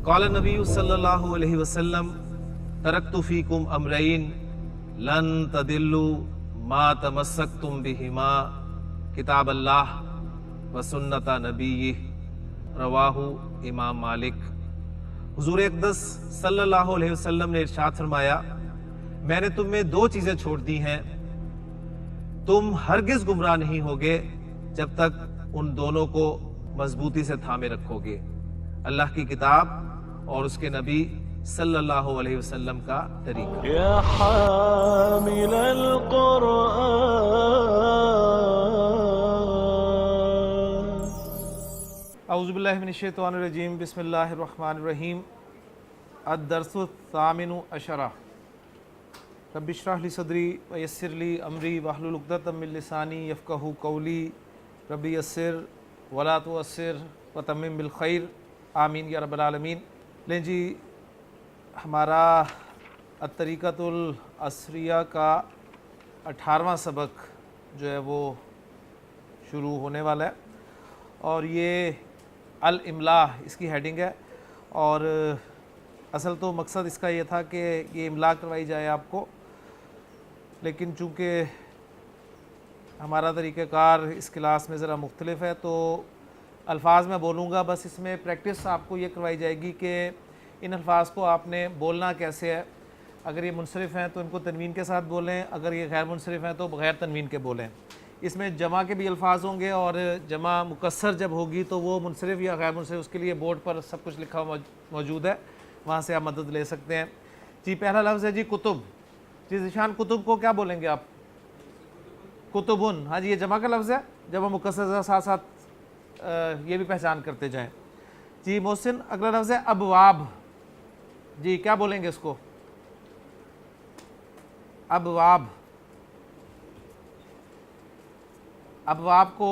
قال نبی صلی اللہ علیہ وسلم ترکت فیکم امرین لن تدلوا ما تمسکتم بہما کتاب اللہ و سنت نبیہ رواہ امام مالک۔ حضور اقدس صلی اللہ علیہ وسلم نے ارشاد فرمایا، میں نے تم میں دو چیزیں چھوڑ دی ہیں، تم ہرگز گمراہ نہیں ہوگے جب تک ان دونوں کو مضبوطی سے تھامے رکھو گے، اللہ کی کتاب اور اس کے نبی صلی اللہ علیہ وسلم کا طریقہ۔ یا حامل القرآن۔ اعوذ باللہ من الشیطان الرجیم، بسم اللہ الرحمن الرحیم۔ الدرس الثامن عشر۔ رب اشرح لی صدری ویسر لی امری واحلل عقدۃ من لسانی یفقہوا قولی، رب یسر ولا تعسر وتمم بالخیر، آمین یا رب العالمین۔ لیں جی، ہمارا الطریقۃ العصریہ کا 18واں سبق جو ہے وہ شروع ہونے والا ہے، اور یہ الاملاء اس کی ہیڈنگ ہے، اور اصل تو مقصد اس کا یہ تھا کہ یہ املاء کروائی جائے آپ کو، لیکن چونکہ ہمارا طریقہ کار اس کلاس میں ذرا مختلف ہے تو الفاظ میں بولوں گا، بس اس میں پریکٹس آپ کو یہ کروائی جائے گی کہ ان الفاظ کو آپ نے بولنا کیسے ہے۔ اگر یہ منصرف ہیں تو ان کو تنوین کے ساتھ بولیں، اگر یہ غیر منصرف ہیں تو بغیر تنوین کے بولیں۔ اس میں جمع کے بھی الفاظ ہوں گے، اور جمع مکسر جب ہوگی تو وہ منصرف یا غیر منصرف اس کے لیے بورڈ پر سب کچھ لکھا موجود ہے، وہاں سے آپ مدد لے سکتے ہیں۔ جی پہلا لفظ ہے جی کتب۔ جی ذیشان، کتب کو کیا بولیں گے آپ؟ کتبن۔ ہاں جی، یہ جمع کا لفظ ہے، جمع مکسر ساتھ ساتھ یہ بھی پہچان کرتے جائیں۔ جی محسن، اگلا لفظ ہے ابواب۔ جی کیا بولیں گے اس کو؟ ابواب۔ ابواب کو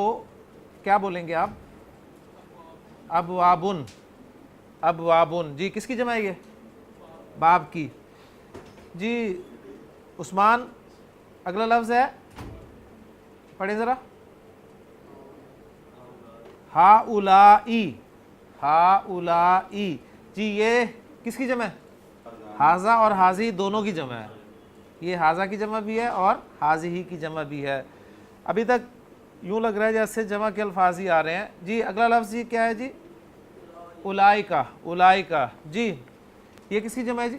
کیا بولیں گے آپ؟ ابوابن۔ ابوابن۔ جی کس کی جمع ہے یہ؟ باب کی۔ جی عثمان، اگلا لفظ ہے، پڑھیں ذرا۔ ہاؤلائی۔ ہاؤلائی۔ جی یہ کس کی جمع ہے؟ حاذا اور حاذی دونوں کی جمع ہے، یہ حاذا کی جمع بھی ہے اور حاذی کی جمع بھی ہے۔ ابھی تک یوں لگ رہا ہے جیسے جمع کے الفاظ ہی آ رہے ہیں۔ جی اگلا لفظ جی کیا ہے جی؟ اولائکا۔ اولائکا۔ جی یہ کس کی جمع ہے جی؟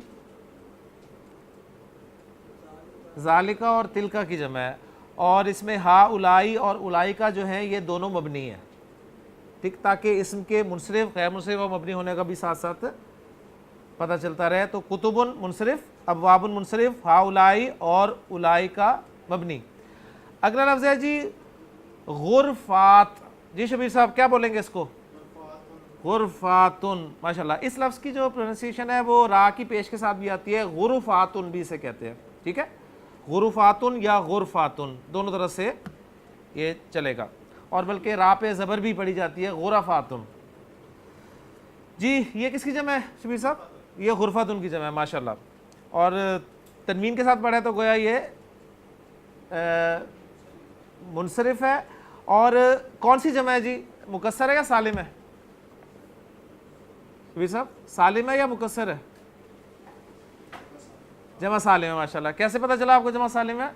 ذالکا اور تلکا کی جمع ہے، اور اس میں ہاؤلائی اور اولائکا جو ہیں یہ دونوں مبنی ہیں، ٹھیک، تاکہ اسم کے منصرف غیر منصرف اور مبنی ہونے کا بھی ساتھ ساتھ پتہ چلتا رہے۔ تو کتبن منصرف، ابواب منصرف، ہاؤلائی اور اولائکا مبنی۔ اگلا لفظ ہے جی غرفات۔ جی شبیر صاحب کیا بولیں گے اس کو؟ غرفاتن۔ ماشاءاللہ، اس لفظ کی جو پروننسیشن ہے وہ را کی پیش کے ساتھ بھی آتی ہے، غرفاتن بھی اسے کہتے ہیں، ٹھیک ہے، غرفاتن یا غرفاتن دونوں طرح سے یہ چلے گا، اور بلکہ را پہ زبر بھی پڑھی جاتی ہے، غرفاتن۔ جی یہ کس کی جمع ہے شبیر صاحب؟ یہ غرفاتن کی جمع ہے، ماشاءاللہ، اور تنوین کے ساتھ پڑھے تو گویا یہ منصرف ہے۔ اور کون سی جمع ہے جی؟ مکسر ہے یا سالم ہے شبیر صاحب؟ سالم ہے یا مکسر ہے؟ جمع سالم ہے، ماشاءاللہ۔ کیسے پتہ چلا آپ کو جمع سالم ہے؟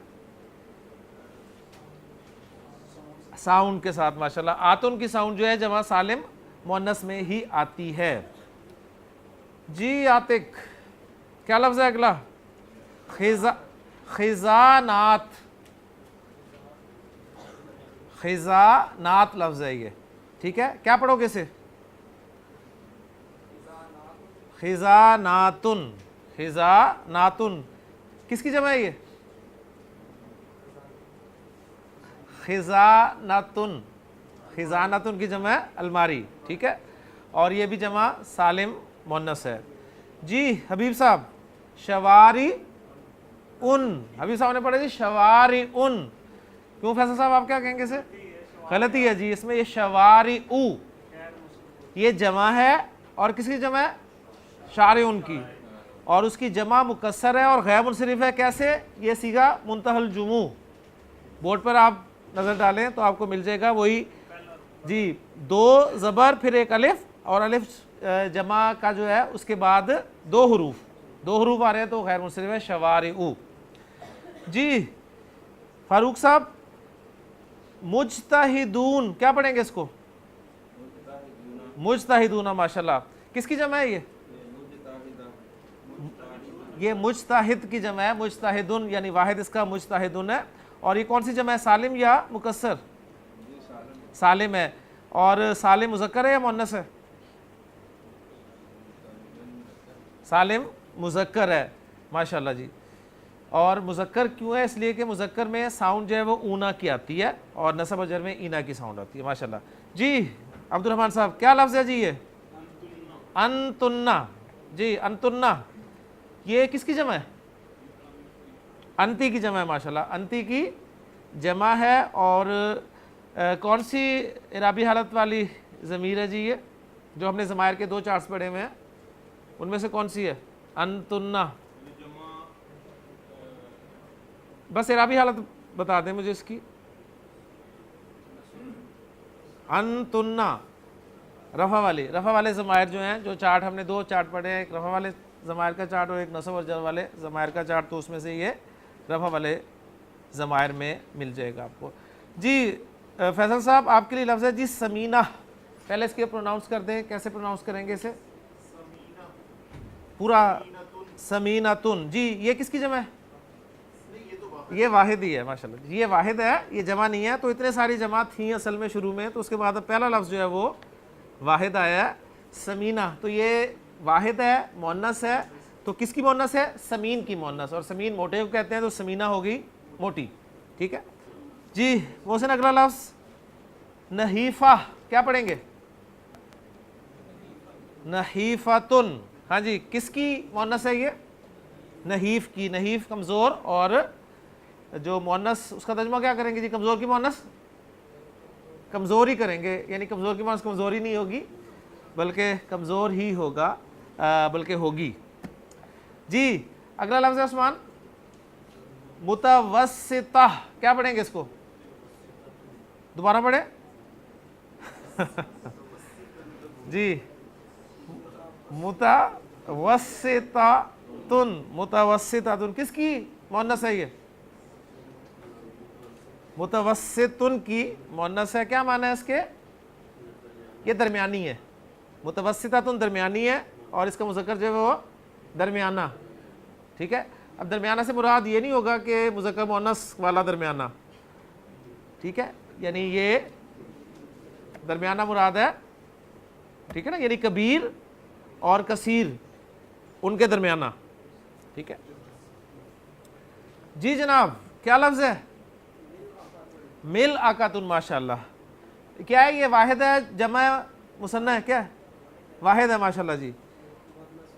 ساؤنڈ کے ساتھ، ماشاءاللہ۔ آتن کی ساؤنڈ جو ہے جمع سالم مؤنث میں ہی آتی ہے۔ جی عاتق، کیا لفظ ہے اگلا؟ خزانات۔ خزانات لفظ ہے یہ، ٹھیک ہے، کیا پڑھو گے اسے؟ خزاناتن۔ خزاناتن کس کی جمع ہے یہ؟ خزانتن۔ خزانتن کی جمع ہے الماری، ٹھیک ہے، اور یہ بھی جمع سالم مؤنث ہے۔ جی حبیب صاحب، شواری ان۔ حبیب صاحب نے پڑھا جی شواری ان، کیوں فیصل صاحب آپ کیا کہیں گے اسے؟ غلطی ہے جی، اس میں یہ شواری او، یہ جمع ہے، اور کس کی جمع ہے؟ شارعن کی، اور اس کی جمع مکسر ہے اور غیر منصرف ہے۔ کیسے؟ یہ صیغہ منتہی الجموع، بورڈ پر آپ نظر ڈالیں تو آپ کو مل جائے گا وہی، جی، دو زبر پھر ایک الف، اور الف جمع کا جو ہے اس کے بعد دو حروف آ رہے ہیں تو غیر منصرف ہے شوارع. جی فاروق صاحب مجتہدون کیا پڑھیں گے اس کو؟ مجتہدون. ماشاءاللہ کس کی جمع ہے یہ مجتہد کی جمع ہے. مجتہدن یعنی واحد اس کا مجتہدن ہے. اور یہ کون سی جمع ہے؟ سالم یا مکسر؟ سالم ہے. اور سالم مذکر ہے یا مؤنث ہے؟ سالم مذکر ہے. ماشاءاللہ جی. اور مذکر کیوں ہے؟ اس لیے کہ مذکر میں ساؤنڈ جو ہے وہ اونا کی آتی ہے اور نصب و جر میں اینا کی ساؤنڈ آتی ہے. ماشاءاللہ جی. عبد الرحمن صاحب کیا لفظ ہے جی یہ؟ انتنا. جی انتنا یہ کس کی جمع ہے؟ انتی کی جمع ہے. ماشاءاللہ انتی کی جمع ہے. اور کون سی اعرابی حالت والی ضمیر ہے جی یہ جو ہم نے ضمائر کے دو چارٹس پڑھے ہوئے ہیں ان میں سے کون سی ہے؟ انتنا. بس اعرابی حالت بتا دیں مجھے اس کی. انتنا رفع والے ضمائر جو ہیں جو چارٹ ہم نے دو چارٹ پڑھے ہیں ایک رفع والے ضمائر کا چارٹ اور ایک نصب اور جر والے ضمائر کا چارٹ تو اس میں سے یہ رفع والے ضمائر میں مل جائے گا آپ کو. جی فیصل صاحب آپ کے لیے لفظ ہے جی سمینہ. پہلے اس کے پروناؤنس کر دیں. کیسے پروناؤنس کریں گے اسے پورا؟ سمینتن. جی یہ کس کی جمع ہے؟ یہ واحد ہی ہے. ماشاءاللہ یہ واحد ہے یہ جمع نہیں ہے. تو اتنے ساری جماعت تھیں اصل میں شروع میں تو اس کے بعد پہلا لفظ جو ہے وہ واحد آیا ہے سمینہ. تو یہ واحد ہے مؤنث ہے. تو کس کی مؤنث ہے؟ سمین کی مؤنث. اور سمین موٹے کو کہتے ہیں تو سمینہ ہوگی موٹی. ٹھیک ہے جی. محسن اگلا لفظ نحیفہ کیا پڑھیں گے؟ نحیفتن. ہاں جی کس کی مؤنث ہے یہ؟ نحیف کی. نحیف کمزور. اور جو مؤنث اس کا ترجمہ کیا کریں گے جی؟ کمزور کی مؤنث کمزور ہی کریں گے. یعنی کمزور کی مؤنث کمزور ہی نہیں ہوگی بلکہ کمزور ہی ہوگا بلکہ ہوگی. جی اگلا لفظ ہے عثمان متوسطہ. کیا پڑھیں گے اس کو؟ دوبارہ پڑھیں. جی متوسطۃ کس کی مؤنث ہے یہ؟ متوسطن کی مؤنث ہے. کیا معنی ہے اس کے؟ یہ درمیانی ہے. متوسطۃ درمیانی ہے اور اس کا مذکر جو ہے وہ درمیانہ. ٹھیک ہے. اب درمیانہ سے مراد یہ نہیں ہوگا کہ مذکر مؤنث والا درمیانہ. ٹھیک ہے یعنی یہ درمیانہ مراد ہے. ٹھیک ہے نا. یعنی کبیر اور کثیر ان کے درمیانہ. ٹھیک ہے جی جناب. کیا لفظ ہے؟ مل آکاتن. ماشاءاللہ کیا ہے یہ؟ واحد ہے جمع مثنیٰ ہے؟ کیا ہے؟ واحد ہے. ماشاءاللہ جی.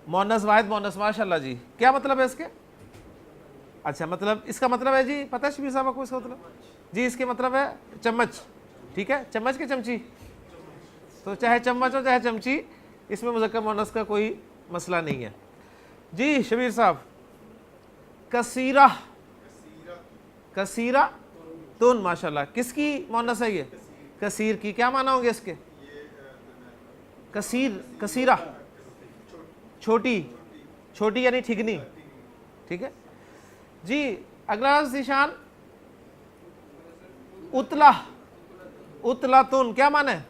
مؤنث واحد مؤنث. ماشاءاللہ جی. کیا مطلب ہے اس کے؟ اچھا مطلب اس کا مطلب ہے جی پتہ ہے شبیر صاحب کو اس کا مطلب؟ جی اس کے مطلب ہے چمچ. ٹھیک ہے چمچ کے چمچی. تو چاہے چمچ ہو چاہے چمچی اس میں مذکر مؤنث کا کوئی مسئلہ نہیں ہے. جی شبیر صاحب کثیرہ. کثیرہ تن. ماشاءاللہ کس کی مؤنث ہے یہ؟ کثیر کی. کیا معنی ہوں گے اس کے؟ کثیر کثیرہ چھوٹی. چھوٹی یعنی ٹھگنی. ٹھیک ہے جی. اگلا لفظ ذیشان اتلا. اتلاتن کیا معنی ہے؟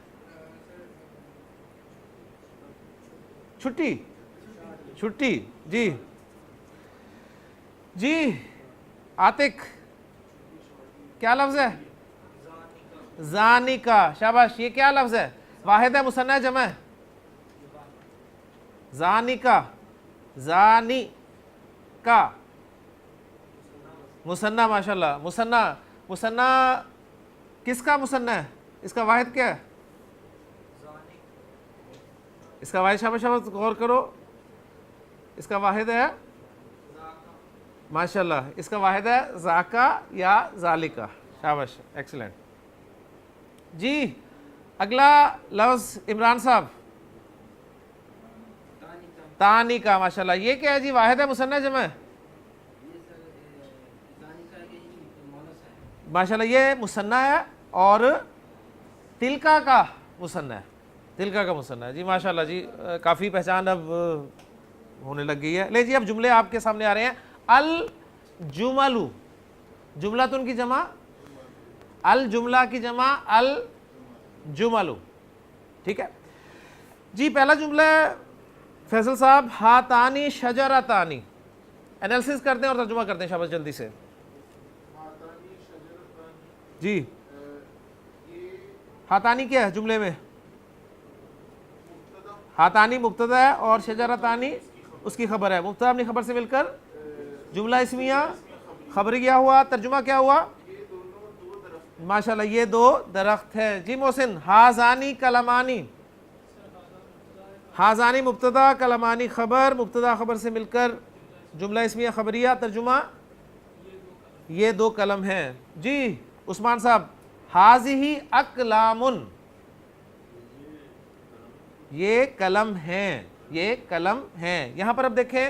چھٹی. چھٹی. جی جی عاتق کیا لفظ ہے؟ زانیکا. شاباش. یہ کیا لفظ ہے؟ واحد ہے مثنیٰ ہے جمع ہے؟ زانیکا. زانی کا مثنیٰ. ماشاءاللہ مثنیٰ کس کا مثنیٰ ہے؟ اس کا واحد کیا ہے؟ اس کا واحد شاباش شاباش غور کرو. اس کا واحد ہے ماشاءاللہ اس کا واحد ہے ذاکا یا ذالکا. شاباش ایکسلنٹ. جی اگلا لفظ عمران صاحب تانی کا. ماشاءاللہ یہ کیا ہے جی؟ واحد ہے مثنیٰ جمع ہے؟ ماشاءاللہ یہ مثنیٰ ہے اور تلکا کا مثنیٰ ہے. تلکا کا مثنیٰ ہے جی، ماشاءاللہ جی، کافی پہچان اب ہونے لگ گئی ہے. لے جی اب جملے آپ کے سامنے آ رہے ہیں. الجملو، جملتن کی جمع، الجملہ کی جمع الجملو. ٹھیک ہے جی. پہلا جملہ ہے فیصل صاحب، ہاتانی شجرتانی. انالیسس کرتے ہیں اور ترجمہ کرتے ہیں شاباش جلدی سے جی. ہاتانی کیا ہے جملے میں؟ ہاتانی مبتدا ہے اور شجرتانی اس کی خبر ہے. مبتدا اپنی خبر سے مل کر جملہ اسمیہ خبریہ ہوا. ترجمہ کیا ہوا؟ ماشاءاللہ یہ دو درخت ہے جی. محسن، ہازانی کلمانی. ہازانی مبتدا، کلمانی خبر. مبتدا خبر سے مل کر جملہ اسمیہ خبریہ. ترجمہ یہ دو قلم ہیں جی. عثمان صاحب، ہازہی اقلامن، یہ قلم ہیں، یہ قلم ہیں. یہاں پر اب دیکھیں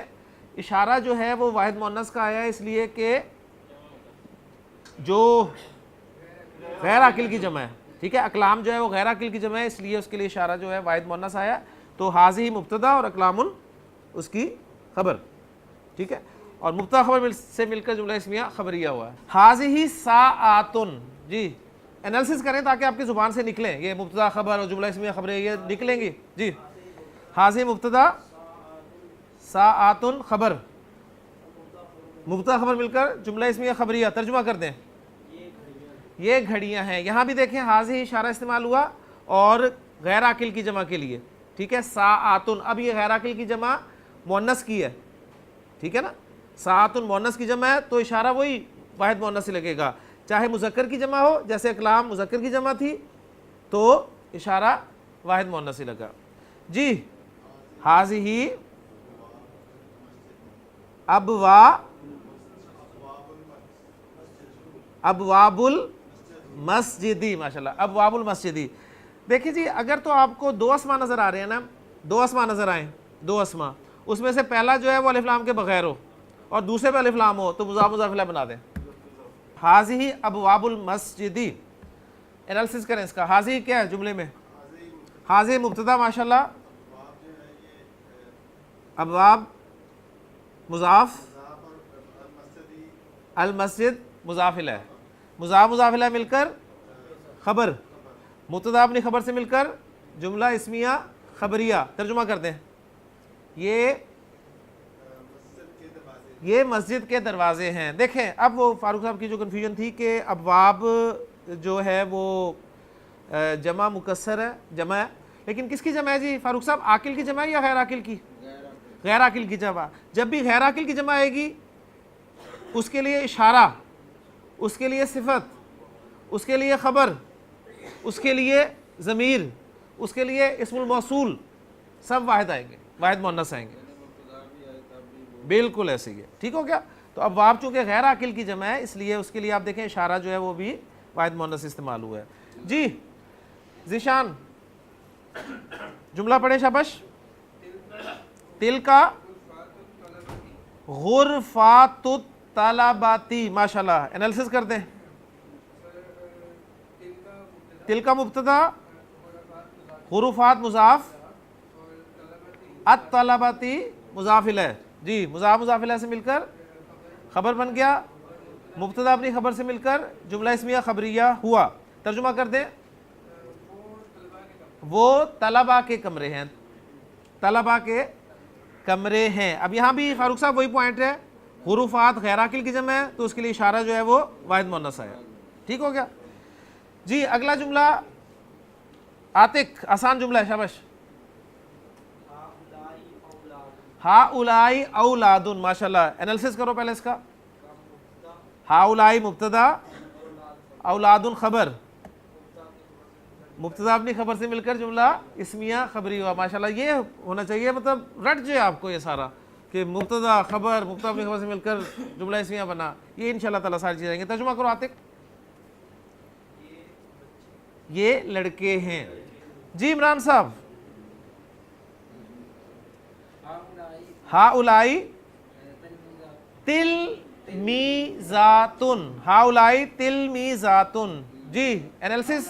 اشارہ جو ہے وہ واحد مؤنث کا آیا ہے، اس لیے کہ جو غیر عاقل کی جمع ہے. ٹھیک ہے، اقلام جو ہے وہ غیر عاقل کی جمع ہے، اس لیے اس کے لیے اشارہ جو ہے واحد مؤنث آیا. تو ہازہی مبتدا اور اقلام اس کی خبر. ٹھیک ہے، اور مبتدا خبر سے مل کر جملہ اسمیہ خبریہ ہوا ہے. ہازہی ساعاتن جی. انالیسس کریں تاکہ آپ کی زبان سے نکلیں، یہ مبتدا خبر اور جملہ اسمیہ خبریہ یہ نکلیں گی جی. ہازہی مبتدا، ساعاتن خبر، مبتدا خبر مل کر جملہ اسمیہ خبریہ. ترجمہ کر دیں یہ گھڑیاں ہیں. یہاں بھی دیکھیں ہازہی اشارہ استعمال ہوا اور غیر عاقل کی جمع کے لیے. ٹھیک ہے، ساعاتن. اب یہ غیر عاقل کی جمع مؤنث کی ہے. ٹھیک ہے نا، ساعاتن مؤنث کی جمع ہے تو اشارہ وہی واحد مؤنث سے لگے گا. چاہے مذکر کی جمع ہو، جیسے اقلام مذکر کی جمع تھی تو اشارہ واحد مؤنث سے لگا جی. ہازہی ابواب المسجدی. ماشاءاللہ ابواب المسجدی. دیکھیں جی، اگر تو آپ کو دو اسماء نظر آ رہے ہیں نا، دو اسماء نظر آئیں، دو اسماء، اس میں سے پہلا جو ہے وہ الف لام کے بغیر ہو اور دوسرے پہ الف لام ہو تو مضاف مضاف الیہ بنا دیں. ہازہی ابواب المسجدی. انالیسس کریں اس کا. ہازہی کیا ہے جملے میں؟ ہازہی مبتدا ماشاءاللہ، ابواب مضاف، المسجد مضاف الیہ، مضاف مضاف الیہ مل کر خبر. مبتدا اپنی خبر سے مل کر جملہ اسمیہ خبریہ. ترجمہ کرتے ہیں یہ مسجد کے دروازے ہیں. دیکھیں اب وہ فاروق صاحب کی جو کنفیوژن تھی کہ ابواب جو ہے وہ جمع مکسر ہے، جمع ہے، لیکن کس کی جمع ہے جی فاروق صاحب؟ عاقل کی جمع ہے یا غیر عاقل کی؟ غیر عاقل کی جمع. جب بھی غیر عاقل کی جمع آئے گی اس کے لیے اشارہ، اس کے لیے صفت، اس کے لیے خبر، اس کے لیے ضمیر، اس کے لیے اسم الموصول سب واحد آئیں گے، واحد مؤنث آئیں گے. بالکل ایسے ہی ہے. ٹھیک ہو گیا. تو ابواب چونکہ غیر عاقل کی جمع ہے اس لیے اس کے لیے آپ دیکھیں اشارہ جو ہے وہ بھی واحد مؤنث استعمال ہوا ہے جی. ذیشان جملہ پڑھیں شاباش. تلکا غرفات الطلباتی. ماشاءاللہ انالیسس کر دیں. تلکا مبتدا، غرفات مضاف، الطلباتی مضاف الیہ جی. مضاف مضاف الیہ سے مل کر خبر بن گیا. مبتدا اپنی خبر سے مل کر جملہ اسمیہ خبریہ ہوا. ترجمہ کر دیں وہ طلبہ کے کمرے ہیں، طلبہ کے کمرے ہیں. اب یہاں بھی فاروق صاحب وہی پوائنٹ ہے، حروفات غیر عاقل کی جمع ہے تو اس کے لیے اشارہ جو ہے وہ واحد مؤنث ہے. ٹھیک ہو گیا جی. اگلا جملہ عاتق، آسان جملہ ہے شاباش. ہاؤلائی اولادن. ماشاءاللہ انالیسس کرو پہلے اس کا. ہاؤلائی مبتدا، اولادن خبر. مبتدا اپنی خبر سے مل کر جملہ اسمیہ خبری ہوا. ماشاءاللہ یہ ہونا چاہیے، مطلب رٹ جائے آپ کو یہ سارا کہ مبتدا خبر، مبتدا اپنی خبر سے مل کر جملہ اسمیہ بنا. یہ انشاءاللہ تعالیٰ ساری چیزیں آئیں گے. ترجمہ کرو عاتق. یہ لڑکے ہیں جی. عمران صاحب ہاؤلائی تلمیذاتن. ہاؤلائی تلمیذاتن جی. انالیسس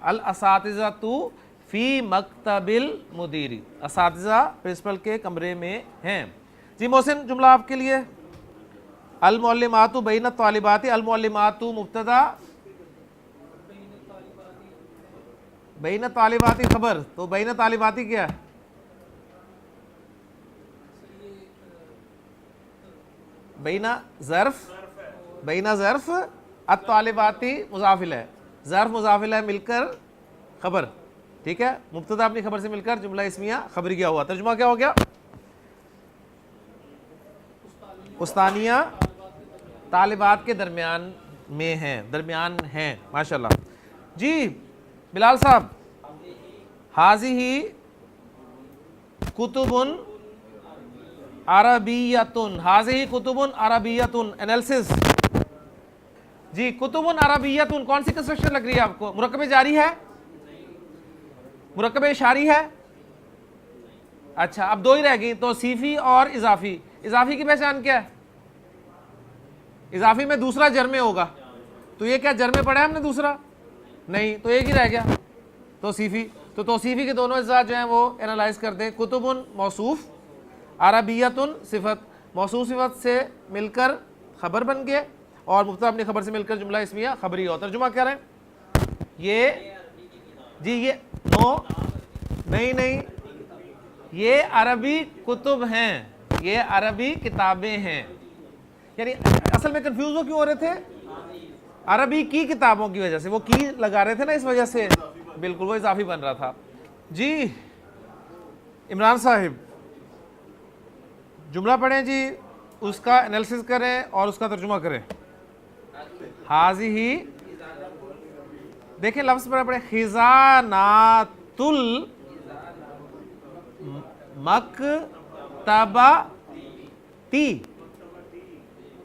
الاساتذۃ فی مکتب المدیری، اساتذہ پرنسپل کے کمرے میں ہیں۔ جی محسن جملہ آپ کے لیے، المعلمات بین الطالبات، المعلمات مبتدا، بین طالباتی خبر، تو بین طالباتی کیا ہے؟ بین ظرف، بین ظرف، الطالباتی مضاف الیہ، ظرف مضاف الیہ مل کر خبر، ٹھیک ہے، مبتدا اپنی خبر سے مل کر جملہ اسمیہ خبریہ ہوا۔ ترجمہ کیا ہو گیا؟ استانیہ طالبات کے درمیان میں ہیں، درمیان ہیں، ماشاءاللہ۔ جی بلال صاحب، ہذہ کتب عربیۃ، ہذہ کتب عربیۃ، انالیسس۔ جی کتب عربیۃ کون سی کنسٹرکشن لگ رہی ہے آپ کو؟ مرکب جاری ہے، مرکب اشاری ہے، اچھا اب دو ہی رہ گئی، توصیفی اور اضافی۔ اضافی کی پہچان کیا ہے؟ اضافی میں دوسرا جر میں ہوگا، تو یہ کیا جر میں پڑھا ہے ہم نے دوسرا؟ نہیں، تو ایک ہی رہ گیا توصیفی۔ تو توصیفی کے دونوں اجزاء جو ہیں وہ انالائز کر دیں۔ کتب موصوف، عربیۃ صفت، موصوف صفت سے مل کر خبر بن گئے اور مبتدا اپنی خبر سے مل کر جملہ اسمیہ خبری ہو۔ ترجمہ کیا رہے ہیں؟ یہ جی یہ نو نہیں، یہ عربی کتب ہیں، یہ عربی کتابیں ہیں۔ یعنی اصل میں کنفیوز ہو کیوں ہو رہے تھے؟ عربی کی کتابوں کی وجہ سے، وہ کی لگا رہے تھے نا، اس وجہ سے بالکل وہ اضافی بن رہا تھا۔ جی عمران صاحب جملہ پڑھیں جی، اس کا انالیسس کریں اور اس کا ترجمہ کریں۔ ہذہ، دیکھیں لفظ پر پڑھیں، خزانات المکتبتی،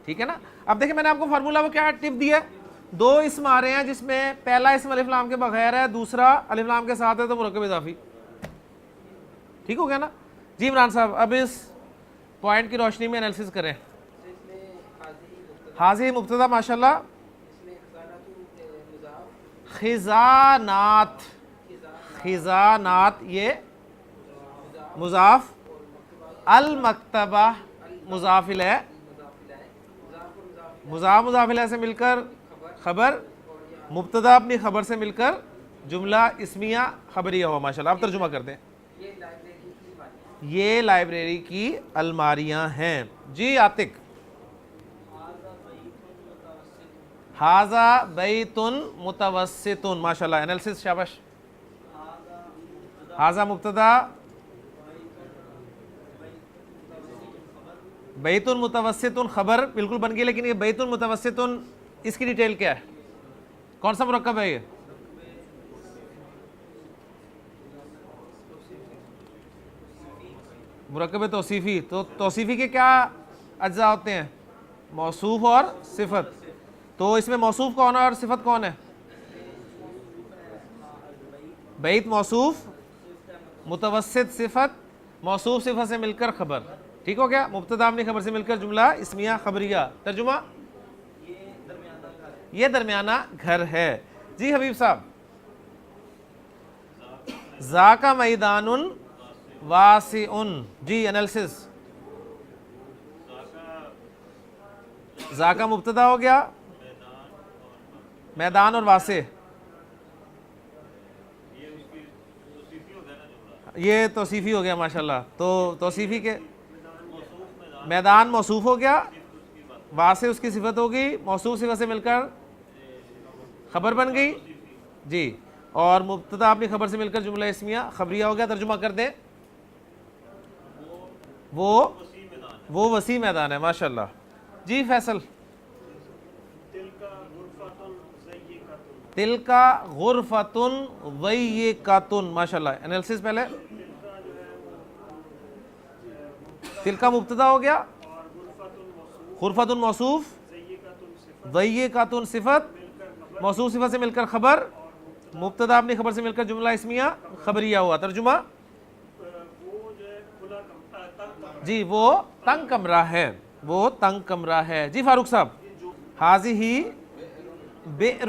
ٹھیک ہے نا۔ اب دیکھیں میں نے آپ کو فارمولہ وہ کیا ٹپ دیا ہے، دو اسم آ رہے ہیں جس میں پہلا اسم الف لام کے بغیر ہے، دوسرا الف لام کے ساتھ ہے، تو مرکب اضافی، ٹھیک ہو گیا نا۔ جی عمران صاحب اب اس پوائنٹ کی روشنی میں انالیسس کریں۔ حاضی مبتدا ماشاءاللہ، خزانات، خزانات یہ مضاف، المکتبہ مضاف الیہ، مضاف مضاف الیہ سے مل کر خبر، مبتدا اپنی خبر سے مل کر جملہ اسمیہ خبریہ ہوا، ماشاءاللہ۔ آپ ترجمہ کر دیں۔ یہ لائبریری کی الماریاں ہیں۔ جی عاتق، ھذا بیت متوسط، ماشاءاللہ، انالیسس شاباش۔ ھذا مبتدا، بیت متوسط خبر بالکل بن گئی، لیکن یہ بیت متوسط اس کی ڈیٹیل کیا ہے؟ کون سا مرکب ہے یہ؟ مرکب توصیفی۔ تو توصیفی کے کیا اجزاء ہوتے ہیں؟ موصوف اور صفت۔ تو اس میں موصوف کون ہے اور صفت کون ہے؟ بیت موصوف، متوسط صفت، موصوف صفت سے مل کر خبر، ٹھیک ہو گیا، مبتدا اپنی خبر سے مل کر جملہ اسمیہ خبریہ۔ ترجمہ، یہ درمیانہ گھر ہے۔ جی حبیب صاحب، ذاک میدان واسع، جی انالیسس۔ ذاک مبتدا ہو گیا، میدان اور واسع، یہ توصیفی ہو گیا ماشاءاللہ۔ تو توصیفی کے میدان موصوف ہو گیا، واسع اس کی صفت ہوگی، موصوف صفت سے مل کر خبر بن گئی، جی، اور مبتدا اپنی خبر سے مل کر جملہ اسمیہ خبریہ ہو گیا۔ ترجمہ کر دیں، وہ وسیع میدان ہے، ماشاءاللہ۔ جی فیصل، تلکا غرفۃ ضیقۃ، ماشاءاللہ، انالیسس پہلے۔ تلکا مبتدا ہو گیا، غرفۃ موصوف، ضیقۃ صفت، موصوف صفت سے مل کر خبر، مبتدا اپنی خبر سے مل کر جملہ اسمیہ خبریہ ہوا۔ ترجمہ، جی وہ تنگ کمرہ ہے، وہ تنگ کمرہ ہے۔ جی فاروق صاحب، ھذہ بئر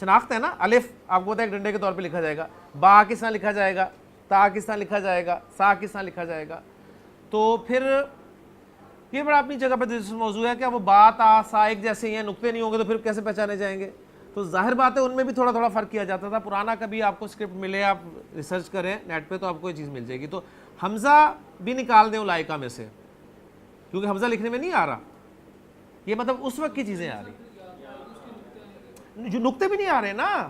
شناخت ہے نا. الف آپ کو پتا ہے ایک ڈنڈے کے طور پہ لکھا جائے گا, با کس طرح لکھا جائے گا, تا کس طرح لکھا جائے گا, سا کس طرح لکھا جائے گا. تو پھر یہ بڑا اپنی جگہ پہ دلچسپ موضوع ہے کہ وہ با تا سا ایک جیسے ہی ہیں, نقطے نہیں ہوں گے تو پھر کیسے پہچانے جائیں گے. تو ظاہر بات ہے ان میں بھی تھوڑا تھوڑا فرق کیا جاتا تھا. پرانا کبھی آپ کو اسکرپٹ ملے, آپ ریسرچ کریں نیٹ پہ تو آپ کو یہ چیز مل جائے گی. تو حمزہ بھی نکال دیں اولائکا میں سے, کیونکہ حمزہ لکھنے میں نہیں آ رہا, یہ مطلب اس وقت کی چیزیں آ رہی, جو نقطے بھی نہیں آ رہے نا,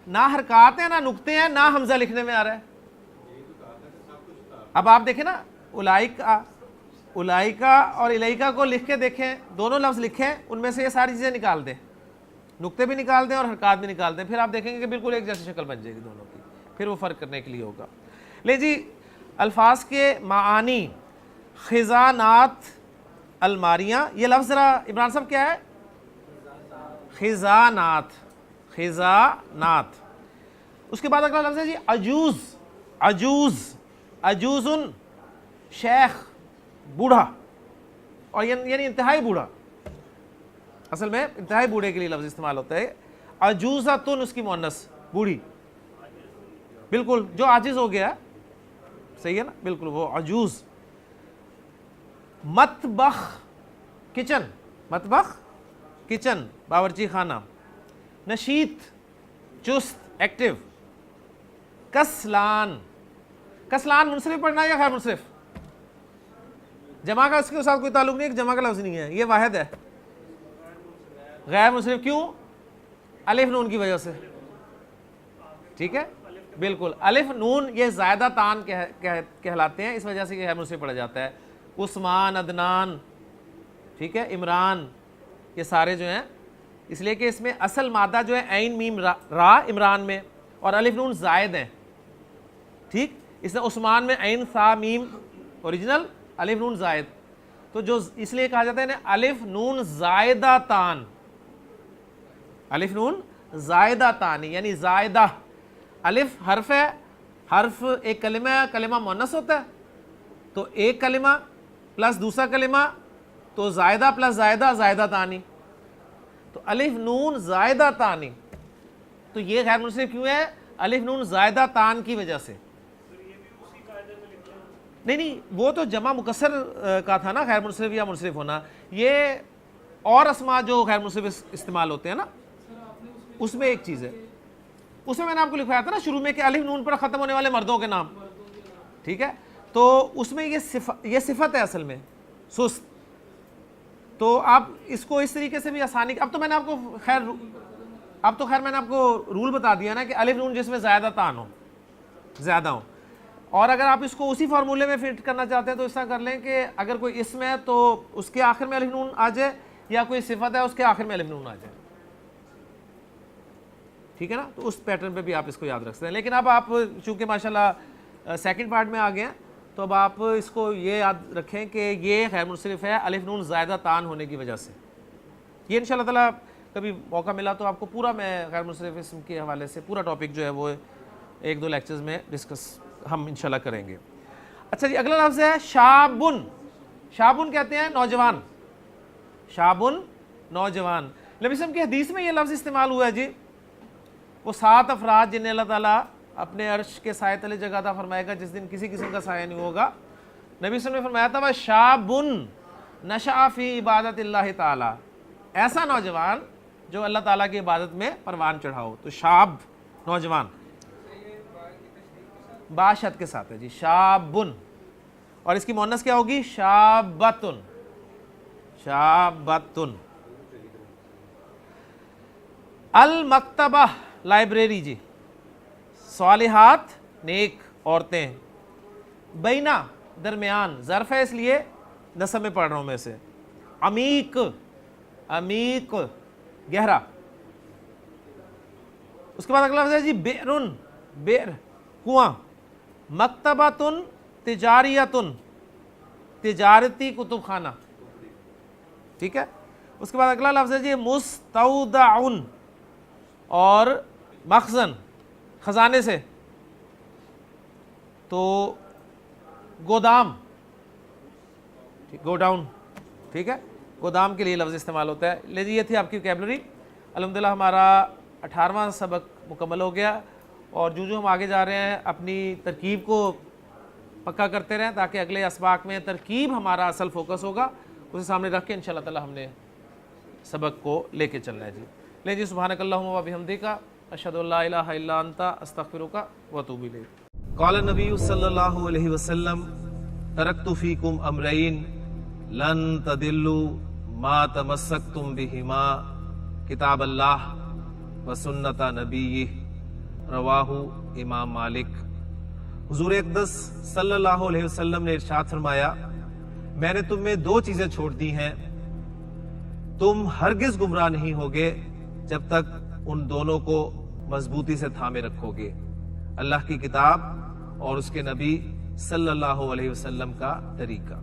نہ حرکات ہیں نہ نقطے ہیں, نہ حمزہ لکھنے میں آ رہا ہے. اب آپ دیکھیں نا اولائکا اور الیکا کو لکھ کے دیکھیں, دونوں لفظ لکھیں, ان میں سے یہ ساری چیزیں نکال دیں, نقطے بھی نکال دیں اور حرکات بھی نکال دیں, پھر آپ دیکھیں گے کہ بالکل ایک جیسی شکل بن جائے گی دونوں کی. پھر وہ فرق کرنے کے لیے ہوگا. لے جی, الفاظ کے معانی, خزانات الماریاں, یہ لفظ ذرا عمران صاحب کیا ہے؟ خزانات, خزانات. اس کے بعد اگلا لفظ ہے جی عجوز, عجوزن شیخ, بوڑھا, اور یعنی انتہائی بوڑھا, اصل میں انتہائی بوڑھے کے لیے لفظ استعمال ہوتا ہے. عجوزتن اس کی مؤنث, بوڑھی, بالکل جو عاجز ہو گیا, صحیح ہے نا, بالکل وہ عجوز. مطبخ کچن, مطبخ کچن باورچی خانہ. نشیط چست ایکٹیو. کسلان, کسلان منصرف پڑھنا ہے یا غیر منصرف؟ جمع کا اس کے ساتھ کوئی تعلق نہیں ہے, جمع کا لفظ نہیں ہے, یہ واحد ہے. غیر منصرف کیوں؟ الف نون کی وجہ سے, ٹھیک ہے, بالکل. الف نون یہ زائدہ تان کہلاتے ہیں, اس وجہ سے یہ غیر منصرف پڑھا جاتا ہے. عثمان, عدنان, ٹھیک ہے, عمران, یہ سارے جو ہیں, اس لیے کہ اس میں اصل مادہ جو ہے عین میم را عمران میں, اور الف نون زائد ہیں, ٹھیک. اس نے عثمان میں عین ثا میم اوریجنل, الف نون زائد, تو جو اس لیے کہا جاتا ہے نا الف نون زائدہ تان, الف نون زائدہ تانی, یعنی زائدہ. الف حرف ہے, حرف ایک کلمہ ہے, کلمہ مؤنث ہوتا ہے, تو ایک کلمہ پلس دوسرا کلمہ, تو زائدہ پلس زائدہ, زائدہ تانی. تو الف نون زائدہ تانی, تو یہ غیر منصرف کیوں ہے؟ الف نون زائدہ تان کی وجہ سے. نہیں, وہ تو جمع مکسر کا تھا نا, غیر منصرف یا منصرف ہونا. یہ اور اسماء جو غیر منصرف استعمال ہوتے ہیں نا, اس میں ایک چیز ہے, اس میں نے آپ کو لکھوایا تھا نا شروع میں کہ الف نون پر ختم ہونے والے مردوں کے نام, ٹھیک ہے, تو اس میں یہ صفت ہے اصل میں, سست. تو آپ اس کو اس طریقے سے بھی آسانی, اب تو میں نے آپ کو خیر میں نے آپ کو رول بتا دیا نا کہ الف نون جس میں زیادہ تان ہو, زیادہ ہو. اور اگر آپ اس کو اسی فارمولے میں فٹ کرنا چاہتے ہیں تو اس طرح کر لیں کہ اگر کوئی اسم ہے تو اس کے آخر میں الف نون آ جائے, یا کوئی صفت ہے اس کے آخر میں الف نون آ جائے, ٹھیک ہے نا. تو اس پیٹرن پہ بھی آپ اس کو یاد رکھ سکتے ہیں. لیکن اب آپ چونکہ ماشاءاللہ سیکنڈ پارٹ میں آ گئے ہیں, تو اب آپ اس کو یہ یاد رکھیں کہ یہ غیر منصرف ہے الف نون زائدہ تان ہونے کی وجہ سے. یہ انشاءاللہ تعالیٰ کبھی موقع ملا تو آپ کو پورا میں غیر منصرف اسم کے حوالے سے پورا ٹاپک جو ہے وہ ایک دو لیکچرز میں ڈسکس ہم انشاءاللہ کریں گے. اچھا جی, اگلا لفظ ہے شابن. شابن کہتے ہیں نوجوان, شابن نوجوان. نبی وسلم کی حدیث میں یہ لفظ استعمال ہوا ہے جی. وہ 7 افراد جنہیں اللہ تعالیٰ اپنے عرش کے سائے تلے جگہ عطا فرمائے گا جس دن کسی قسم کا سایہ نہیں ہوگا. نبی صلی اللہ علیہ وسلم نے فرمایا تھا وہ شابن نشأ فی عبادت اللہ تعالیٰ, ایسا نوجوان جو اللہ تعالیٰ کی عبادت میں پروان چڑھا ہو. تو شاب نوجوان باشد کے ساتھ ہے جی, شابن. اور اس کی مؤنث کیا ہوگی؟ شابتن, شابتن. المکتبہ لائبریری جی, صالحات نیک عورتیں. بینا درمیان, ظرف ہے اس لیے نصب میں پڑھ رہا ہوں میں سے. عمیق, عمیق گہرا. اس کے بعد اگلا لفظ ہے جی بئرن, بئر کنواں. مکتبتن تجاریتن, تجارتی کتب خانہ, ٹھیک ہے. اس کے بعد اگلا لفظ ہے جی مستودعن, اور مخزن خزانے سے, تو گودام, گوڈاؤن, ٹھیک ہے, گودام کے لیے لفظ استعمال ہوتا ہے. لے جی یہ تھی آپ کی ویکیبلری. الحمدللہ ہمارا 18واں سبق مکمل ہو گیا، اور جو ہم آگے جا رہے ہیں اپنی ترکیب کو پکا کرتے رہیں تاکہ اگلے اسباق میں ترکیب ہمارا اصل فوکس ہوگا، اسے سامنے رکھ کے انشاءاللہ تعالی ہم نے سبق کو لے کے چلنا ہے جی۔ لیں جی، سبحانک اللہم و بحمدک، اشہد ان لا الہ الا انت، استغفرک و اتوب الیک۔ قال النبی صلی اللہ علیہ وسلم ترکت فیکم امرین لن تضلوا ما تمسکتم بہما کتاب اللہ و سنت نبیہ، رواہ امام مالک۔ حضور اقدس صلی اللہ علیہ وسلم نے ارشاد فرمایا، میں نے تم میں دو چیزیں چھوڑ دی ہیں، تم ہرگز گمراہ نہیں ہوگے جب تک ان دونوں کو مضبوطی سے تھامے رکھو گے، اللہ کی کتاب اور اس کے نبی صلی اللہ علیہ وسلم کا طریقہ۔